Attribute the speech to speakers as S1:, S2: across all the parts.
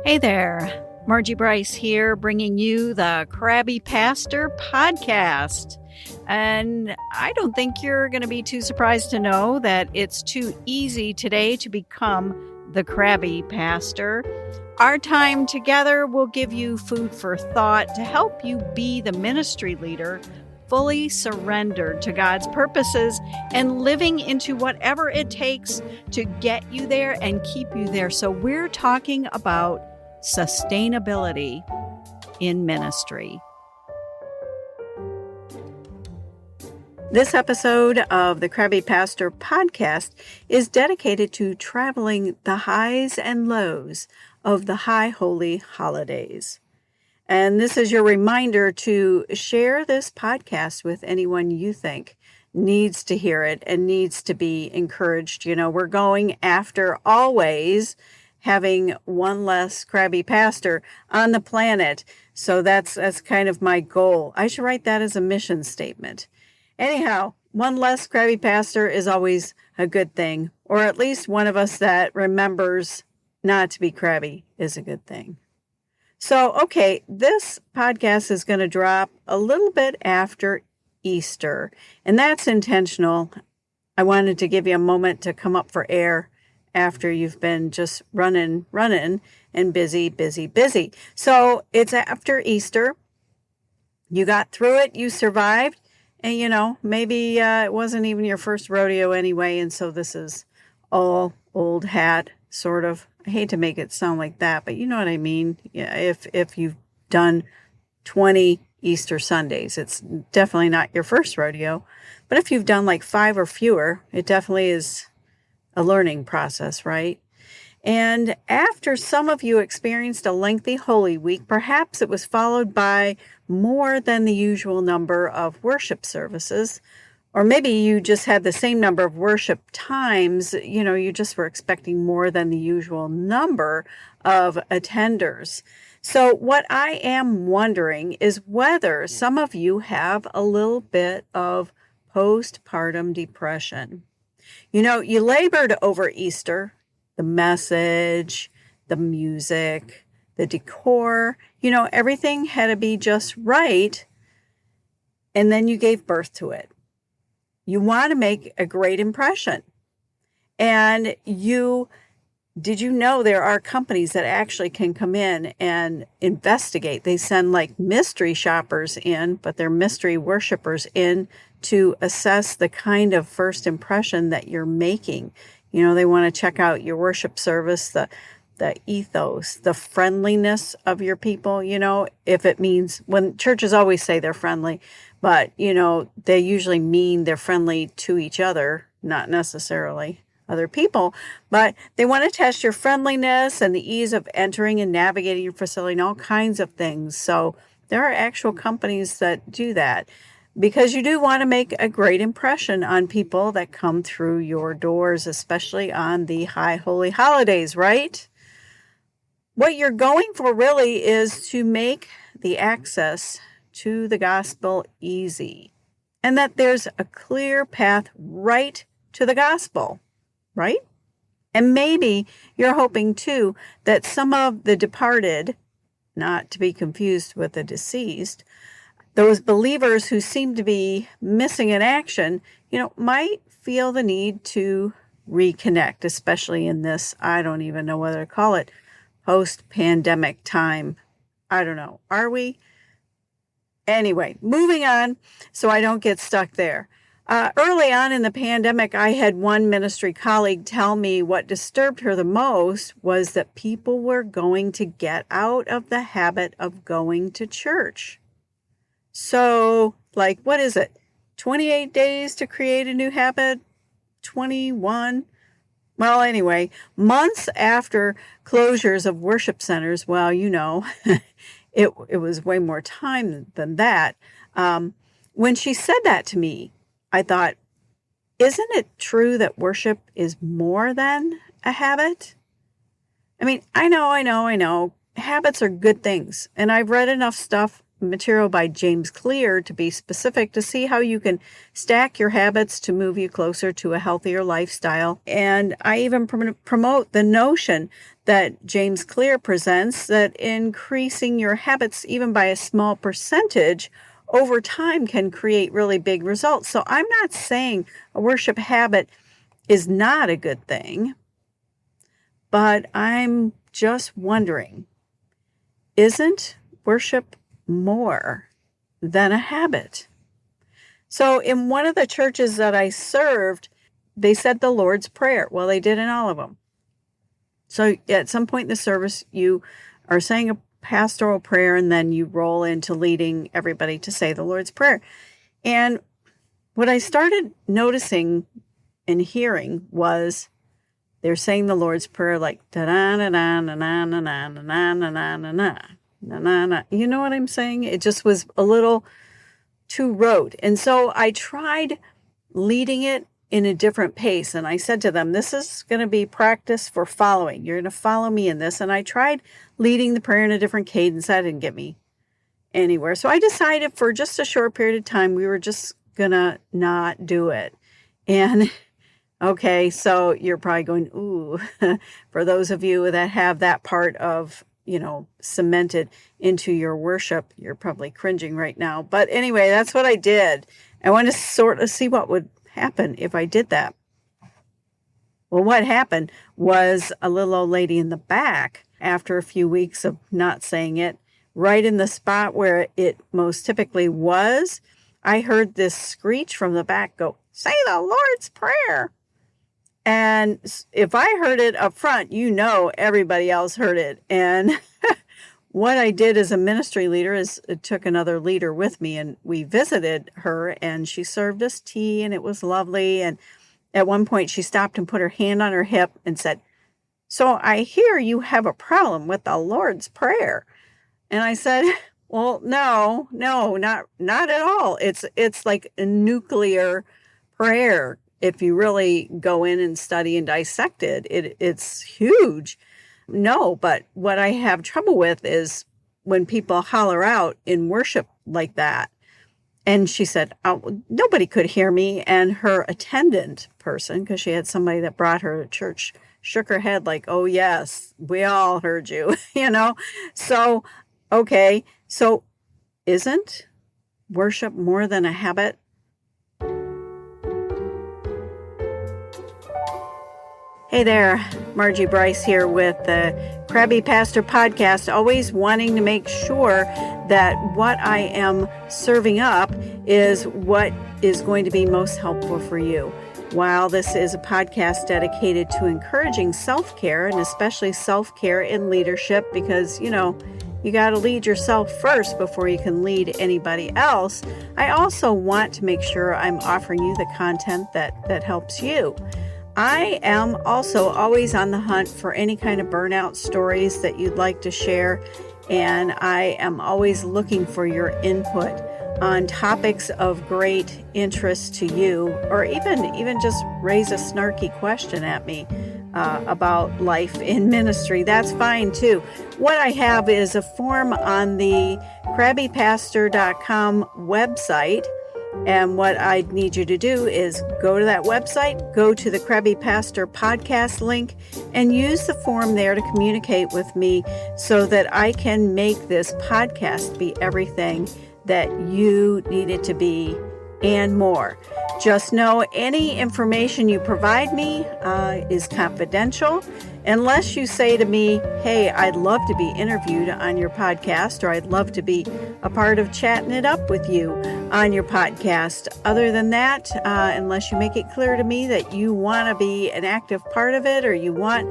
S1: Hey there, Margie Bryce here, bringing you the Krabby Pastor podcast. And I don't think you're going to be too surprised to know that it's too easy today to become the Krabby Pastor. Our time together will give you food for thought to help you be the ministry leader fully surrendered to God's purposes and living into whatever it takes to get you there and keep you there. So we're talking about sustainability in ministry. This episode of the Krabby Pastor podcast is dedicated to traveling the highs and lows of the high holy holidays. And this is your reminder to share this podcast with anyone you think needs to hear it and needs to be encouraged. You know, we're going after always having one less Krabby Pastor on the planet. So that's kind of my goal. I should write that as a mission statement. Anyhow, one less Krabby Pastor is always a good thing, or at least one of us that remembers not to be crabby is a good thing. So, okay, this podcast is going to drop a little bit after Easter, and that's intentional. I wanted to give you a moment to come up for air after you've been just running, and busy. So it's after Easter. You got through it, you survived, and you know, maybe it wasn't even your first rodeo anyway, and so this is all old hat, sort of. I hate to make it sound like that, but you know what I mean. Yeah, if you've done 20 Easter Sundays, it's definitely not your first rodeo. But if you've done like 5 or fewer, it definitely is a learning process, right? And after some of you experienced a lengthy Holy Week, perhaps it was followed by more than the usual number of worship services. Or maybe you just had the same number of worship times, you know, you just were expecting more than the usual number of attenders. So what I am wondering is whether some of you have a little bit of postpartum depression. You know, you labored over Easter, the message, the music, the decor, you know, everything had to be just right. And then you gave birth to it. You want to make a great impression. And did you know there are companies that actually can come in and investigate? They send like mystery shoppers in, but they're mystery worshipers in to assess the kind of first impression that you're making. You know, they want to check out your worship service, the ethos, the friendliness of your people, you know, if it means, when churches always say they're friendly, but, you know, they usually mean they're friendly to each other, not necessarily other people, but they want to test your friendliness and the ease of entering and navigating your facility and all kinds of things. So there are actual companies that do that because you do want to make a great impression on people that come through your doors, especially on the high holy holidays, right? What you're going for really is to make the access to the gospel easy and that there's a clear path right to the gospel, right? And maybe you're hoping too that some of the departed, not to be confused with the deceased, those believers who seem to be missing in action, you know, might feel the need to reconnect, especially in this, I don't even know whether to call it, post-pandemic time. I don't know. Are we? Anyway, moving on so I don't get stuck there. Early on in the pandemic, I had one ministry colleague tell me what disturbed her the most was that people were going to get out of the habit of going to church. So, like, what is it? 28 days to create a new habit? 21? Well, anyway, months after closures of worship centers, well, you know, it was way more time than that. When she said that to me, I thought, isn't it true that worship is more than a habit? I mean, I know. Habits are good things. And I've read enough stuff material by James Clear, to be specific, to see how you can stack your habits to move you closer to a healthier lifestyle. And I even promote the notion that James Clear presents, that increasing your habits even by a small percentage over time can create really big results. So I'm not saying a worship habit is not a good thing, but I'm just wondering, isn't worship more than a habit? So in one of the churches that I served, they said the Lord's Prayer. Well, they did in all of them. So at some point in the service, you are saying a pastoral prayer, and then you roll into leading everybody to say the Lord's Prayer. And what I started noticing and hearing was they're saying the Lord's Prayer like da-da-na-na-na-na-na-na-na-na-na-na-na-na. You know what I'm saying? It just was a little too rote. And so I tried leading it in a different pace. And I said to them, this is going to be practice for following. You're going to follow me in this. And I tried leading the prayer in a different cadence. That didn't get me anywhere. So I decided for just a short period of time, we were just going to not do it. And okay, so you're probably going, ooh, for those of you that have that part of, cemented into your worship, you're probably cringing right now. But anyway, that's what I did. I wanted to sort of see what would happen if I did that. Well, what happened was a little old lady in the back, after a few weeks of not saying it, right in the spot where it most typically was, I heard this screech from the back go, say the Lord's Prayer. And if I heard it up front, everybody else heard it. And what I did as a ministry leader is took another leader with me, and we visited her, and she served us tea, and it was lovely. And at one point she stopped and put her hand on her hip and said, so I hear you have a problem with the Lord's Prayer. And I said, well, no, not at all. It's like a nuclear prayer. If you really go in and study and dissect it, it's huge. No, but what I have trouble with is when people holler out in worship like that. And she said, oh, nobody could hear me. And her attendant person, because she had somebody that brought her to church, shook her head like, oh, yes, we all heard you, So, okay, so isn't worship more than a habit? Hey there, Margie Bryce here with the Crabby Pastor Podcast, always wanting to make sure that what I am serving up is what is going to be most helpful for you. While this is a podcast dedicated to encouraging self-care, and especially self-care in leadership, because, you got to lead yourself first before you can lead anybody else, I also want to make sure I'm offering you the content that helps you. I am also always on the hunt for any kind of burnout stories that you'd like to share, and I am always looking for your input on topics of great interest to you, or even just raise a snarky question at me about life in ministry. That's fine too. What I have is a form on the crabbypastor.com website. And what I need you to do is go to that website, go to the Crabby Pastor podcast link, and use the form there to communicate with me so that I can make this podcast be everything that you need it to be and more. Just know any information you provide me is confidential, unless you say to me, hey, I'd love to be interviewed on your podcast, or I'd love to be a part of chatting it up with you on your podcast. Other than that, unless you make it clear to me that you want to be an active part of it, or you want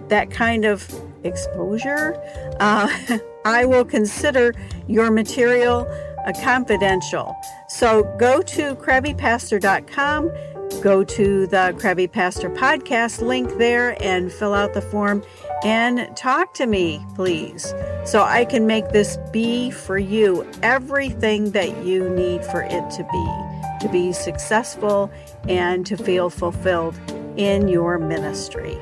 S1: that kind of exposure, I will consider your material confidential. So go to crabbypastor.com, go to the Crabby Pastor podcast link there and fill out the form and talk to me, please, so I can make this be for you everything that you need for it to be successful and to feel fulfilled in your ministry.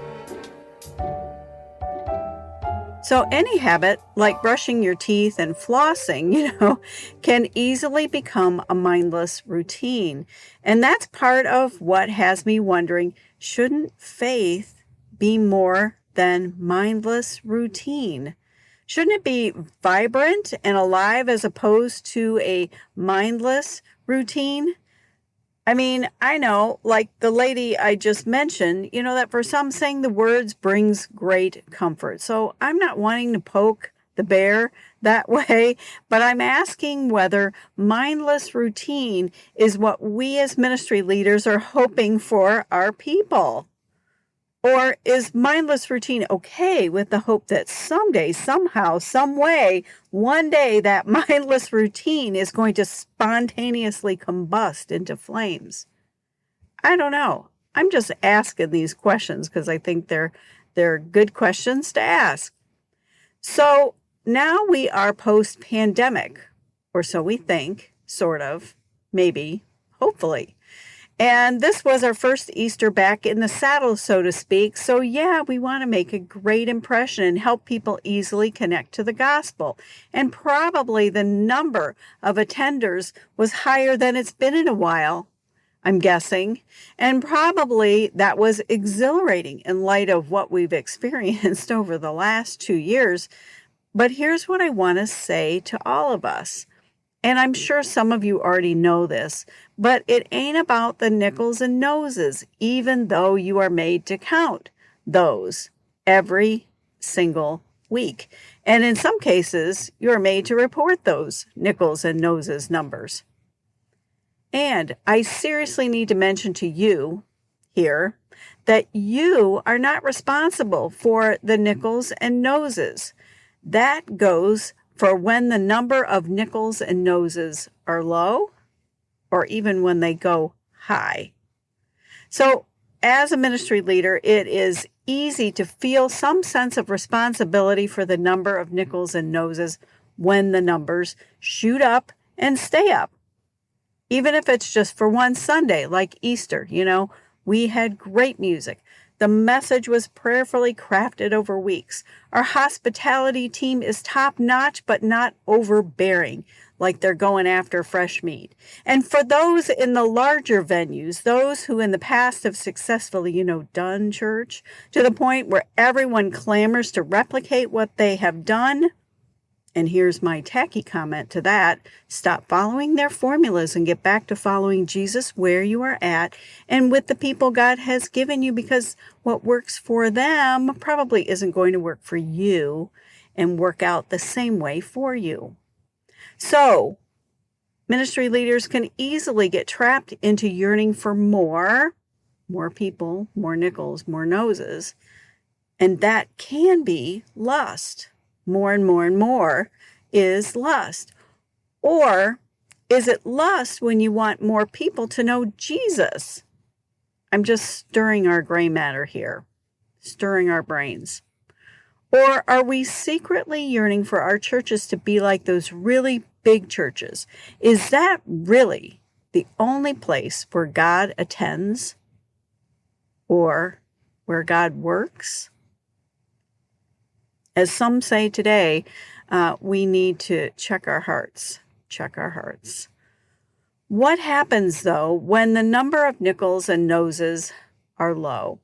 S1: So any habit, like brushing your teeth and flossing, can easily become a mindless routine. And that's part of what has me wondering, shouldn't faith be more than mindless routine? Shouldn't it be vibrant and alive as opposed to a mindless routine? I mean, I know, like the lady I just mentioned, that for some saying the words brings great comfort. So I'm not wanting to poke the bear that way, but I'm asking whether mindless routine is what we as ministry leaders are hoping for our people. Or is mindless routine okay with the hope that someday, somehow, some way, one day that mindless routine is going to spontaneously combust into flames? I don't know. I'm just asking these questions because I think they're good questions to ask. So now we are post-pandemic, or so we think, sort of, maybe, hopefully. And this was our first Easter back in the saddle, so to speak. So yeah, we want to make a great impression and help people easily connect to the gospel. And probably the number of attenders was higher than it's been in a while, I'm guessing. And probably that was exhilarating in light of what we've experienced over the last 2 years. But here's what I want to say to all of us. And I'm sure some of you already know this, but it ain't about the nickels and noses, even though you are made to count those every single week. And in some cases, you're made to report those nickels and noses numbers. And I seriously need to mention to you here that you are not responsible for the nickels and noses. That goes for when the number of nickels and noses are low, or even when they go high. So as a ministry leader, it is easy to feel some sense of responsibility for the number of nickels and noses when the numbers shoot up and stay up. Even if it's just for one Sunday, like Easter, we had great music. The message was prayerfully crafted over weeks. Our hospitality team is top-notch, but not overbearing, like they're going after fresh meat. And for those in the larger venues, those who in the past have successfully, done church to the point where everyone clamors to replicate what they have done, and here's my tacky comment to that, stop following their formulas and get back to following Jesus where you are at and with the people God has given you, because what works for them probably isn't going to work for you and work out the same way for you. So, ministry leaders can easily get trapped into yearning for more people, more nickels, more noses, and that can be lust. More and more and more is lust. Or is it lust when you want more people to know Jesus? I'm just stirring our gray matter here, stirring our brains. Or are we secretly yearning for our churches to be like those really big churches? Is that really the only place where God attends or where God works? As some say today, we need to check our hearts. What happens, though, when the number of nickels and noses are low?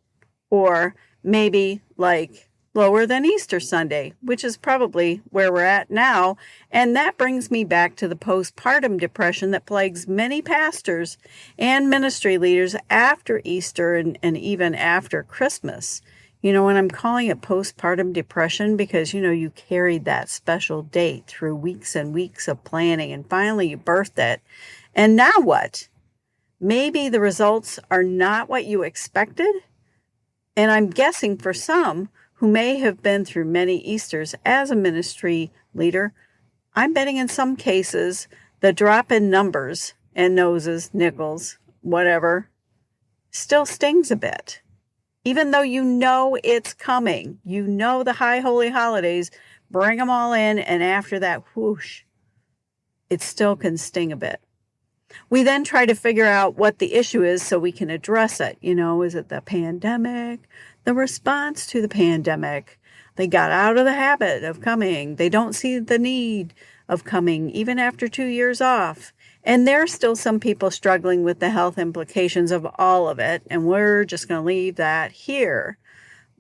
S1: Or maybe like lower than Easter Sunday, which is probably where we're at now. And that brings me back to the postpartum depression that plagues many pastors and ministry leaders after Easter and even after Christmas. And I'm calling it postpartum depression because, you carried that special date through weeks and weeks of planning and finally you birthed it. And now what? Maybe the results are not what you expected. And I'm guessing for some who may have been through many Easters as a ministry leader, I'm betting in some cases the drop in numbers and noses, nickels, whatever, still stings a bit. Even though it's coming, the high holy holidays, bring them all in, and after that, whoosh, it still can sting a bit. We then try to figure out what the issue is so we can address it. Is it the pandemic, the response to the pandemic, They got out of the habit of coming. They don't see the need of coming, even after 2 years off. And there's still some people struggling with the health implications of all of it, and we're just going to leave that here.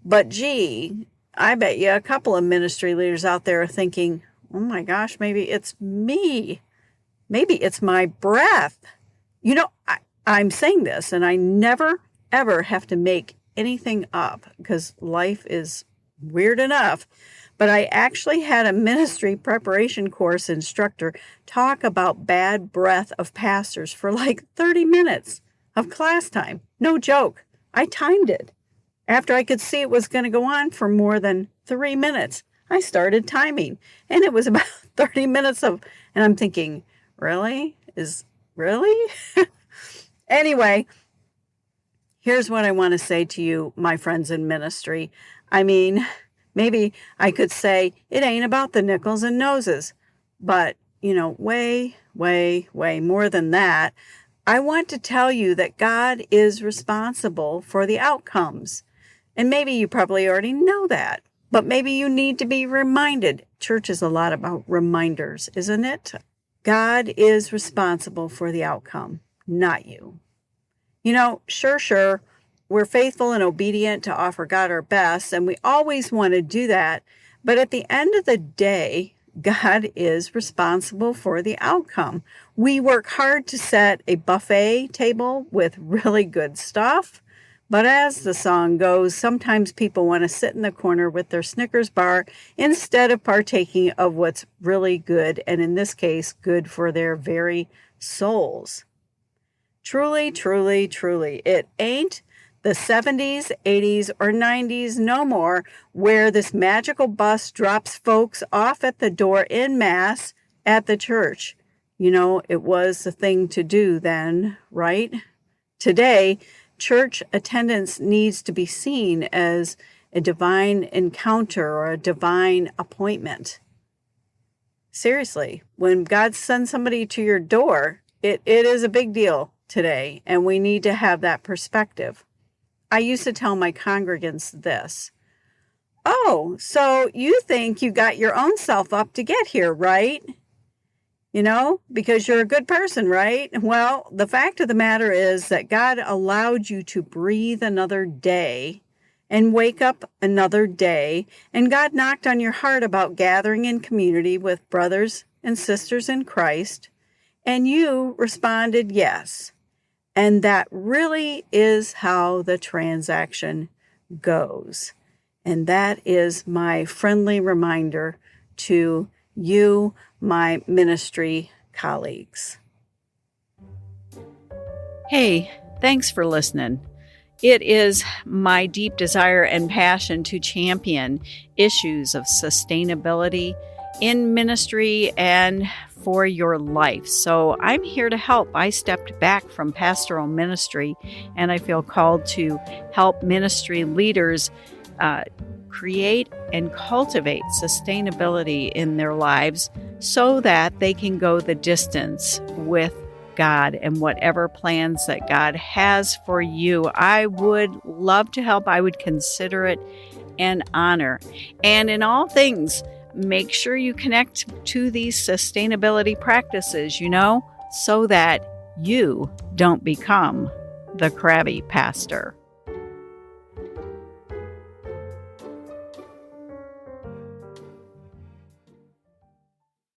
S1: But gee, I bet you a couple of ministry leaders out there are thinking, oh my gosh, maybe it's me. Maybe it's my breath. I'm saying this, and I never, ever have to make anything up because life is weird enough. But I actually had a ministry preparation course instructor talk about bad breath of pastors for like 30 minutes of class time. No joke. I timed it. After I could see it was going to go on for more than 3 minutes, I started timing. And it was about 30 minutes and I'm thinking, really? Really? Anyway, here's what I want to say to you, my friends in ministry. I mean, maybe I could say it ain't about the nickels and noses, but, way, way, way more than that. I want to tell you that God is responsible for the outcomes. And maybe you probably already know that, but maybe you need to be reminded. Church is a lot about reminders, isn't it? God is responsible for the outcome, not you. Sure, we're faithful and obedient to offer God our best, and we always want to do that. But at the end of the day, God is responsible for the outcome. We work hard to set a buffet table with really good stuff. But as the song goes, sometimes people want to sit in the corner with their Snickers bar instead of partaking of what's really good, and in this case, good for their very souls. Truly, truly, truly, it ain't the 70s, 80s, or 90s no more where this magical bus drops folks off at the door en masse at the church. It was the thing to do then, right? Today, church attendance needs to be seen as a divine encounter or a divine appointment. Seriously, when God sends somebody to your door, it is a big deal today, and we need to have that perspective. I used to tell my congregants this. Oh, so you think you got your own self up to get here, right? Because you're a good person, right? Well, the fact of the matter is that God allowed you to breathe another day and wake up another day, and God knocked on your heart about gathering in community with brothers and sisters in Christ, and you responded yes. And that really is how the transaction goes. And that is my friendly reminder to you, my ministry colleagues.
S2: Hey, thanks for listening. It is my deep desire and passion to champion issues of sustainability in ministry and for your life. So I'm here to help. I stepped back from pastoral ministry, and I feel called to help ministry leaders create and cultivate sustainability in their lives so that they can go the distance with God and whatever plans that God has for you. I would love to help. I would consider it an honor. And in all things, make sure you connect to these sustainability practices, so that you don't become the crabby pastor.